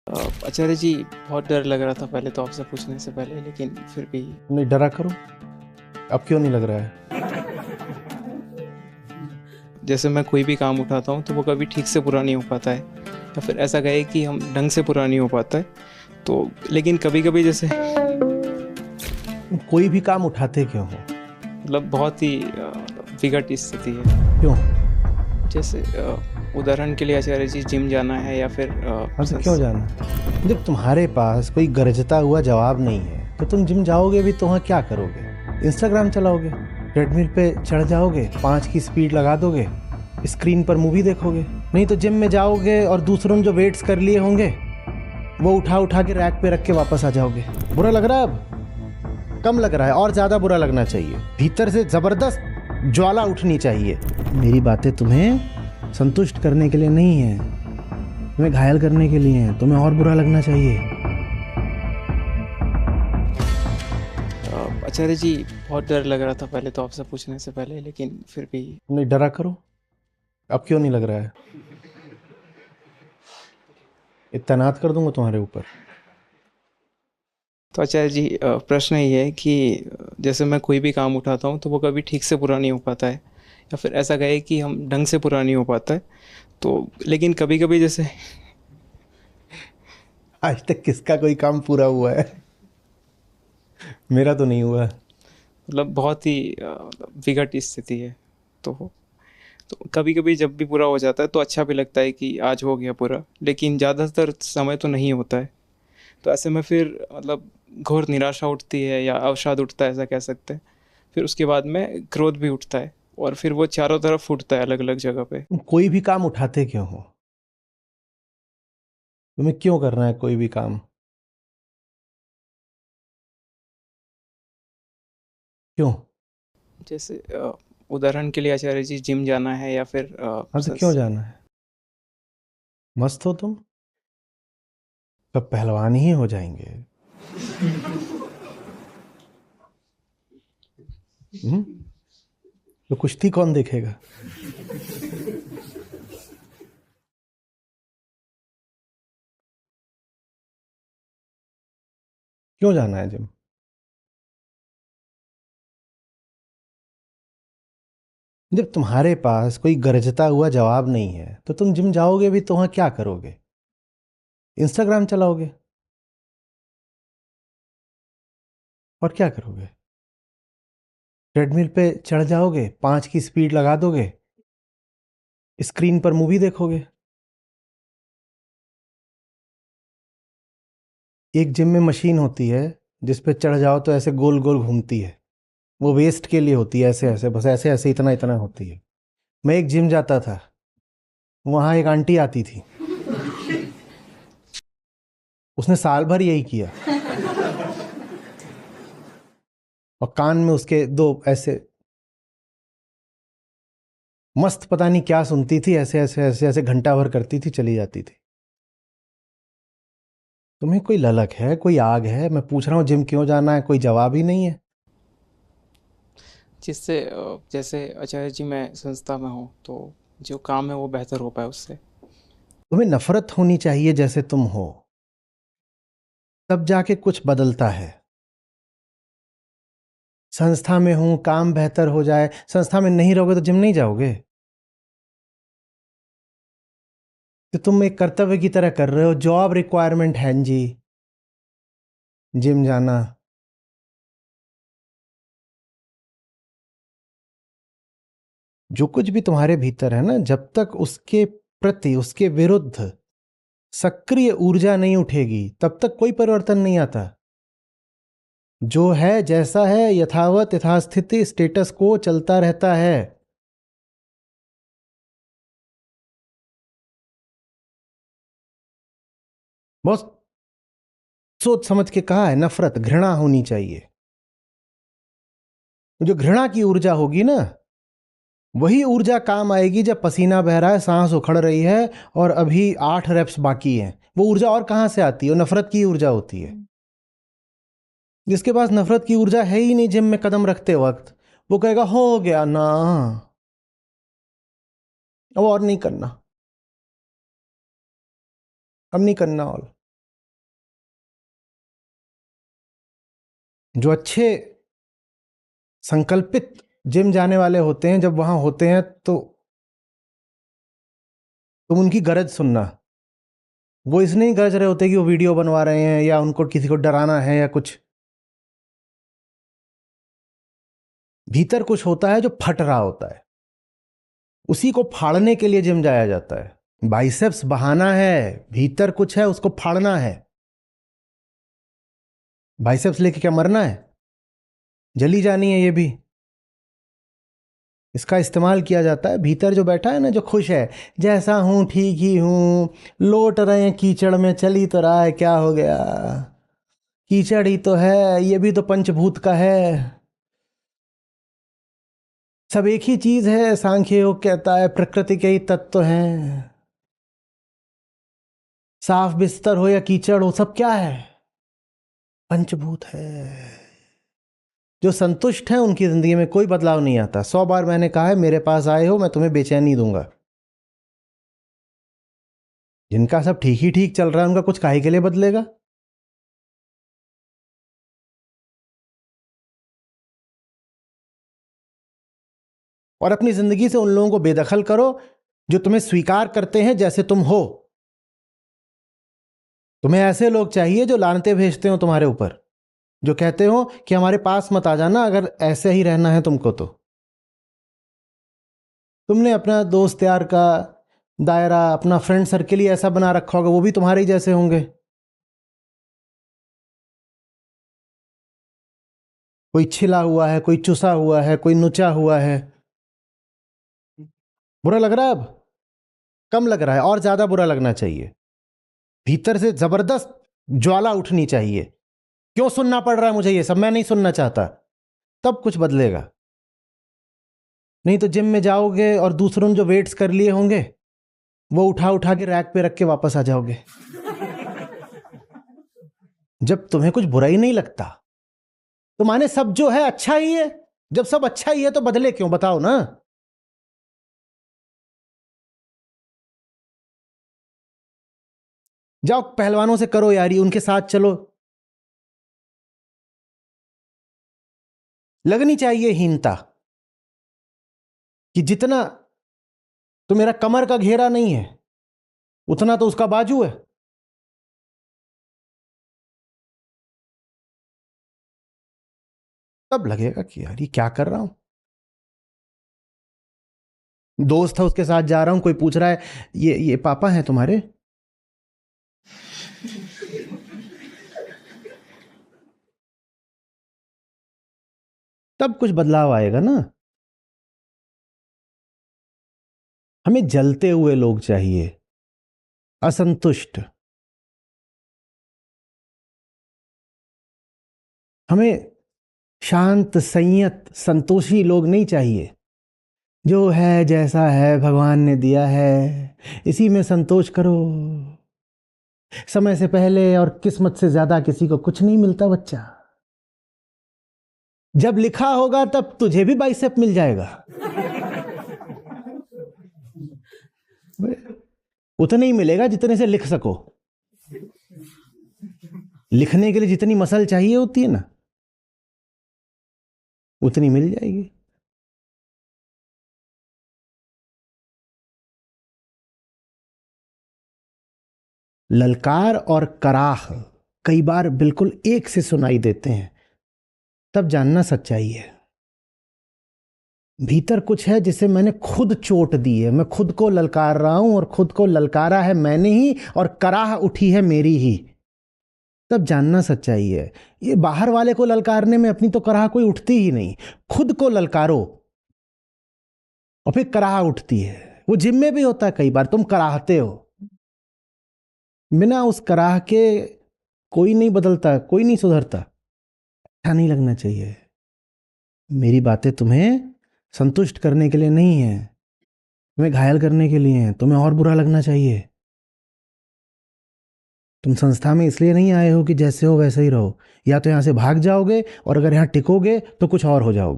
आचार्य जी, बहुत डर लग रहा था पहले तो आपसे पूछने से पहले, लेकिन फिर भी नहीं डरा करो। अब क्यों नहीं लग रहा है? जैसे मैं कोई भी काम उठाता हूँ तो वो कभी ठीक से पूरा नहीं हो पाता है, या फिर ऐसा कहे कि हम ढंग से पूरा नहीं हो पाता है। तो लेकिन कभी कभी जैसे तुम कोई भी काम उठाते क्यों हो? मतलब बहुत ही विकट स्थिति है। क्यों? जैसे उदाहरण के लिए आचार्य जी, जिम जाना है या फिर हाँ तो क्यों जाना? जब तुम्हारे पास कोई गरजता हुआ जवाब नहीं है तो तुम जिम जाओगे भी तो वहाँ क्या करोगे? इंस्टाग्राम चलाओगे, ट्रेडमिल पे चढ़ जाओगे, 5 की स्पीड लगा दोगे, स्क्रीन पर मूवी देखोगे। नहीं तो जिम में जाओगे और दूसरों ने जो वेट्स कर लिए होंगे वो उठा उठा के रैक पे रख के वापस आ जाओगे। बुरा लग रहा है? अब कम लग रहा है, और ज्यादा बुरा लगना चाहिए। भीतर से जबरदस्त ज्वाला उठनी चाहिए। मेरी बातें तुम्हें संतुष्ट करने के लिए नहीं है, तुम्हें घायल करने के लिए है। तुम्हें और बुरा लगना चाहिए। आचार्य जी, बहुत डर लग रहा था पहले तो आपसे पूछने से पहले, लेकिन फिर भी नहीं डरा करो। अब क्यों नहीं लग रहा है? तैनात कर दूंगा तुम्हारे ऊपर। तो आचार्य जी, प्रश्न ये है कि जैसे मैं कोई भी काम उठाता हूँ तो वो कभी ठीक से पूरा नहीं हो पाता है, या फिर ऐसा कहे कि हम ढंग से पूरा नहीं हो पाता है। तो लेकिन कभी कभी जैसे आज तक किसका कोई काम पूरा हुआ है? मेरा तो नहीं हुआ। मतलब बहुत ही विकट स्थिति है। तो कभी कभी जब भी पूरा हो जाता है तो अच्छा भी लगता है कि आज हो गया पूरा, लेकिन ज़्यादातर समय तो नहीं होता है। तो ऐसे में फिर मतलब घोर निराशा उठती है या अवसाद उठता है, ऐसा कह सकते हैं। फिर उसके बाद में क्रोध भी उठता है, और फिर वो चारों तरफ फूटता है अलग अलग जगह पे। तुम कोई भी काम उठाते क्यों हो? तुम्हें क्यों करना है कोई भी काम? क्यों? जैसे उदाहरण के लिए आचार्य जी, जिम जाना है या फिर हाँ तो क्यों जाना है? मस्त हो तुम, सब पहलवान ही हो जाएंगे। तो कुश्ती कौन देखेगा? क्यों जाना है जिम? जब तुम्हारे पास कोई गरजता हुआ जवाब नहीं है तो तुम जिम जाओगे भी तो वहां क्या करोगे? इंस्टाग्राम चलाओगे और क्या करोगे? ट्रेडमिल पे चढ़ जाओगे, 5 की स्पीड लगा दोगे, स्क्रीन पर मूवी देखोगे। एक जिम में मशीन होती है जिस पे चढ़ जाओ तो ऐसे गोल गोल घूमती है, वो वेस्ट के लिए होती है। ऐसे ऐसे बस ऐसे ऐसे इतना इतना होती है। मैं एक जिम जाता था, वहां एक आंटी आती थी, उसने साल भर यही किया और कान में उसके दो ऐसे मस्त पता नहीं क्या सुनती थी, ऐसे ऐसे ऐसे ऐसे घंटा भर करती थी, चली जाती थी। तुम्हें कोई ललक है, कोई आग है? मैं पूछ रहा हूँ जिम क्यों जाना है, कोई जवाब ही नहीं है। जिससे जैसे आचार्य जी, मैं संस्था में हूँ तो जो काम है वो बेहतर हो पाए उससे। तुम्हें नफरत होनी चाहिए जैसे तुम हो, तब जाके कुछ बदलता है। संस्था में हूं, काम बेहतर हो जाए। संस्था में नहीं रहोगे तो जिम नहीं जाओगे? तो तुम एक कर्तव्य की तरह कर रहे हो, जॉब रिक्वायरमेंट है जी जिम जाना। जो कुछ भी तुम्हारे भीतर है ना, जब तक उसके प्रति, उसके विरुद्ध सक्रिय ऊर्जा नहीं उठेगी तब तक कोई परिवर्तन नहीं आता। जो है जैसा है, यथावत यथास्थिति स्टेटस को चलता रहता है। बहुत सोच समझ के कहा है, नफरत घृणा होनी चाहिए। जो घृणा की ऊर्जा होगी ना, वही ऊर्जा काम आएगी जब पसीना बह रहा है, सांस उखड़ रही है और अभी 8 रेप्स बाकी हैं। वो ऊर्जा और कहां से आती है? वो नफरत की ऊर्जा होती है। जिसके पास नफरत की ऊर्जा है ही नहीं जिम में कदम रखते वक्त, वो कहेगा हो गया ना, अब और नहीं करना, अब नहीं करना और। जो अच्छे संकल्पित जिम जाने वाले होते हैं, जब वहां होते हैं तो तुम उनकी गरज सुनना। वो इसलिए नहीं गरज रहे होते कि वो वीडियो बनवा रहे हैं या उनको किसी को डराना है या कुछ। भीतर कुछ होता है जो फट रहा होता है, उसी को फाड़ने के लिए जिम जाया जाता है। बाइसेप्स बहाना है, भीतर कुछ है उसको फाड़ना है। बाइसेप्स लेके क्या मरना है? जली जानी है ये भी। इसका इस्तेमाल किया जाता है। भीतर जो बैठा है ना, जो खुश है, जैसा हूं ठीक ही हूं, लोट रहे हैं कीचड़ में, चल ही तो रहा है, क्या हो गया, कीचड़ ही तो है, ये भी तो पंचभूत का है, सब एक ही चीज है। सांख्य योग कहता है प्रकृति के ही तत्व हैं। साफ बिस्तर हो या कीचड़ हो, सब क्या है? पंचभूत है। जो संतुष्ट है उनकी जिंदगी में कोई बदलाव नहीं आता। 100 बार मैंने कहा है, मेरे पास आए हो मैं तुम्हें बेचैनी दूंगा। जिनका सब ठीक ही ठीक चल रहा है, उनका कुछ काहे के लिए बदलेगा? और अपनी जिंदगी से उन लोगों को बेदखल करो जो तुम्हें स्वीकार करते हैं जैसे तुम हो। तुम्हें ऐसे लोग चाहिए जो लानतें भेजते हो तुम्हारे ऊपर, जो कहते हो कि हमारे पास मत आ जाना अगर ऐसे ही रहना है तुमको। तो तुमने अपना दोस्त यार का दायरा, अपना फ्रेंड सर्किल ही ऐसा बना रखा होगा, वो भी तुम्हारे ही जैसे होंगे। कोई छिला हुआ है, कोई चुसा हुआ है, कोई नुचा हुआ है। बुरा लग रहा है? अब कम लग रहा है, और ज्यादा बुरा लगना चाहिए। भीतर से जबरदस्त ज्वाला उठनी चाहिए। क्यों सुनना पड़ रहा है मुझे ये सब? मैं नहीं सुनना चाहता। तब कुछ बदलेगा। नहीं तो जिम में जाओगे और दूसरों ने जो वेट्स कर लिए होंगे वो उठा उठा के रैक पे रख के वापस आ जाओगे। जब तुम्हें कुछ बुरा ही नहीं लगता तो माने सब जो है अच्छा ही है। जब सब अच्छा ही है तो बदले क्यों, बताओ ना। जाओ पहलवानों से करो यारी, उनके साथ चलो। लगनी चाहिए हीनता कि जितना तो मेरा कमर का घेरा नहीं है उतना तो उसका बाजू है। तब लगेगा कि यार ये क्या कर रहा हूं। दोस्त है उसके साथ जा रहा हूं, कोई पूछ रहा है ये पापा हैं तुम्हारे? तब कुछ बदलाव आएगा ना। हमें जलते हुए लोग चाहिए, असंतुष्ट। हमें शांत, संयत, संतोषी लोग नहीं चाहिए। जो है जैसा है भगवान ने दिया है, इसी में संतोष करो। समय से पहले और किस्मत से ज्यादा किसी को कुछ नहीं मिलता बच्चा। जब लिखा होगा तब तुझे भी बाइसेप मिल जाएगा। उतना ही मिलेगा जितने से लिख सको। लिखने के लिए जितनी मसल चाहिए होती है ना, उतनी मिल जाएगी। ललकार और कराह कई बार बिल्कुल एक से सुनाई देते हैं, तब जानना सच्चाई है। भीतर कुछ है जिसे मैंने खुद चोट दी है। मैं खुद को ललकार रहा हूं और खुद को ललकारा है मैंने ही, और कराह उठी है मेरी ही। तब जानना सच्चाई है। ये बाहर वाले को ललकारने में अपनी तो कराह कोई उठती ही नहीं। खुद को ललकारो और फिर कराह उठती है। वो जिम में भी होता है, कई बार तुम कराहते हो, बिना उस कराह के कोई नहीं बदलता, कोई नहीं सुधरता। अच्छा नहीं लगना चाहिए। मेरी बातें तुम्हें संतुष्ट करने के लिए नहीं है, तुम्हें घायल करने के लिए हैं। तुम्हें और बुरा लगना चाहिए। तुम संस्था में इसलिए नहीं आए हो कि जैसे हो वैसे ही रहो। या तो यहां से भाग जाओगे, और अगर यहां टिकोगे तो कुछ और हो जाओगे।